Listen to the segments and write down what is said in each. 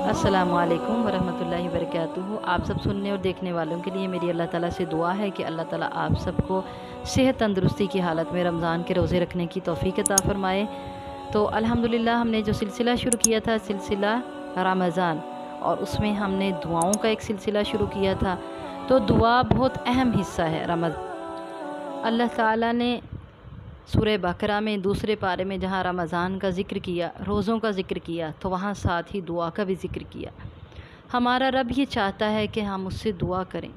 अस्सलामु अलैकुम वरहमतुल्लाहि वबरकातुहू। आप सब सुनने और देखने वालों के लिए मेरी अल्लाह ताला से दुआ है कि अल्लाह ताला आप सबको सेहत तंदुरुस्ती की हालत में रमज़ान के रोज़े रखने की तौफ़ीक अता फ़रमाए। तो अल्हम्दुलिल्लाह हमने जो सिलसिला शुरू किया था सिलसिला रमज़ान, और उसमें हमने दुआओं का एक सिलसिला शुरू किया था। तो दुआ बहुत अहम हिस्सा है रमज़ान। अल्लाह ताला ने सूरह बकरा में दूसरे पारे में जहाँ रमज़ान का ज़िक्र किया, रोज़ों का ज़िक्र किया, तो वहाँ साथ ही दुआ का भी ज़िक्र किया। हमारा रब ये चाहता है कि हम उससे दुआ करें।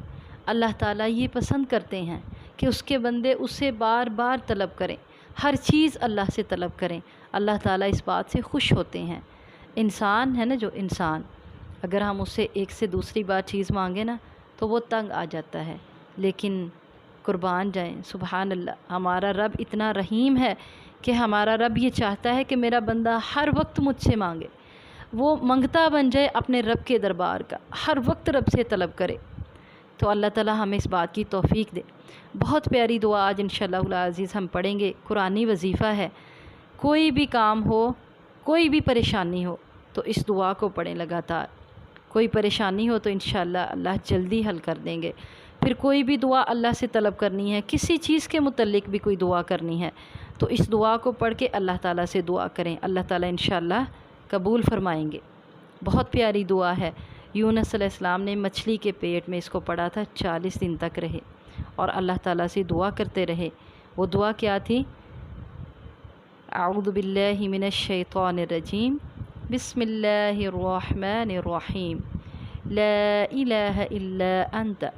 अल्लाह ताला ये पसंद करते हैं कि उसके बंदे उससे बार बार तलब करें, हर चीज़ अल्लाह से तलब करें। अल्लाह ताला इस बात से खुश होते हैं। इंसान है ना, जो इंसान, अगर हम उससे एक से दूसरी बार चीज़ मांगे ना तो वो तंग आ जाता है। लेकिन कुर्बान जाएं, सुबहान अल्लाह, हमारा रब इतना रहीम है कि हमारा रब ये चाहता है कि मेरा बंदा हर वक्त मुझसे मांगे, वो मंगता बन जाए अपने रब के दरबार का, हर वक्त रब से तलब करे। तो अल्लाह ताला हमें इस बात की तौफ़ीक दे। बहुत प्यारी दुआ आज इंशाअल्लाह अज़ीज़ हम पढ़ेंगे। कुरानी वजीफ़ा है। कोई भी काम हो, कोई भी परेशानी हो तो इस दुआ को पढ़ें लगातार। कोई परेशानी हो तो इंशाअल्लाह अल्लाह जल्दी हल कर देंगे। फिर कोई भी दुआ अल्लाह से तलब करनी है, किसी चीज़ के मुतल्लिक भी कोई दुआ करनी है तो इस दुआ को पढ़ के अल्लाह ताला से दुआ करें। अल्लाह ताला इंशाअल्लाह कबूल फ़रमाएंगे। बहुत प्यारी दुआ है। यूनुस अलैहिस्सलाम ने मछली के पेट में इसको पढ़ा था, 40 दिन तक रहे और अल्लाह ताला से दुआ करते रहे। वो दुआ क्या थी? अऊज़ु बिल्लाहि मिनश शैतानिर रजीम, बिस्मिल्लाहिर रहमानिर रहीम, ला इलाहा इल्ला अंत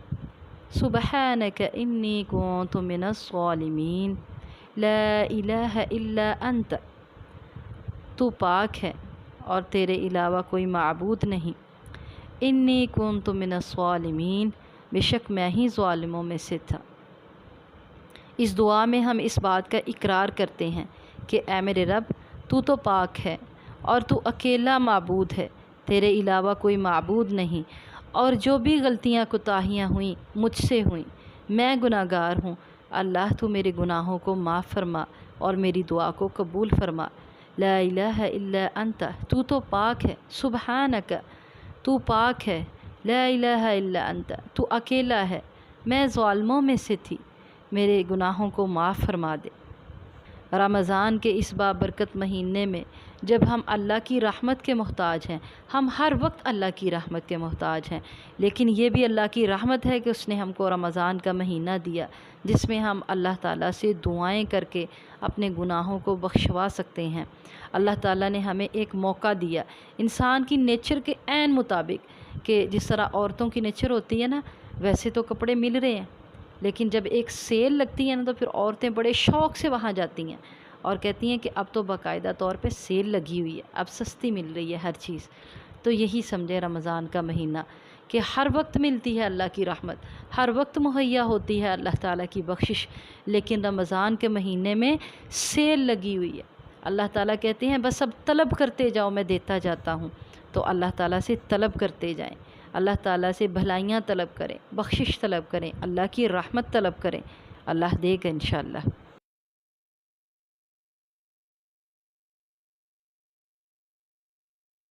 सुबहानक इन्नी कुन्तु मिनज़ ज़ालिमीन। ला इलाहा इल्ला अंत, तू पाक है और तेरे अलावा कोई माबूद नहीं। इन्नी कुन्तु मिनज़ ज़ालिमीन, बेशक मैं ही ज़ालिमों में से था। इस दुआ में हम इस बात का इकरार करते हैं कि ऐ मेरे रब, तू तो पाक है और तू अकेला माबूद है, तेरे अलावा कोई माबूद नहीं। और जो भी गलतियाँ कोताहियाँ हुई मुझसे हुई, मैं गुनाहगार हूँ। अल्लाह तू मेरे गुनाहों को माफ़ फरमा और मेरी दुआ को कबूल फरमा। ला इलाहा इल्ला अंता, तू तो पाक है। सुबहानक, तू पाक है। ला इलाहा इल्ला अंता, तू अकेला है, मैं ज़ालिमों में से थी, मेरे गुनाहों को माफ़ फरमा दे। रमज़ान के इस बाबरकत महीने में जब हम अल्लाह की रहमत के मोहताज हैं, हम हर वक्त अल्लाह की रहमत के मोहताज हैं, लेकिन ये भी अल्लाह की रहमत है कि उसने हमको रमज़ान का महीना दिया जिसमें हम अल्लाह ताला से दुआएं करके अपने गुनाहों को बख्शवा सकते हैं। अल्लाह ताला ने हमें एक मौका दिया इंसान की नेचर के ऐन मुताबिक, कि जिस तरह औरतों की नेचर होती है ना, वैसे तो कपड़े मिल रहे हैं, लेकिन जब एक सेल लगती है ना तो फिर औरतें बड़े शौक़ से वहाँ जाती हैं और कहती हैं कि अब तो बाकायदा तौर पे सेल लगी हुई है, अब सस्ती मिल रही है हर चीज़। तो यही समझे रमज़ान का महीना कि हर वक्त मिलती है अल्लाह की रहमत, हर वक्त मुहैया होती है अल्लाह ताला की बख्शिश, लेकिन रमज़ान के महीने में सेल लगी हुई है। अल्लाह ताला कहते हैं बस अब तलब करते जाओ, मैं देता जाता हूँ। तो अल्लाह ताला से तलब करते जाएं, अल्लाह ताला से भलाइयाँ तलब करें, बख्शिश तलब करें, अल्लाह की रहमत तलब करें। अल्लाह देगा इंशाअल्लाह।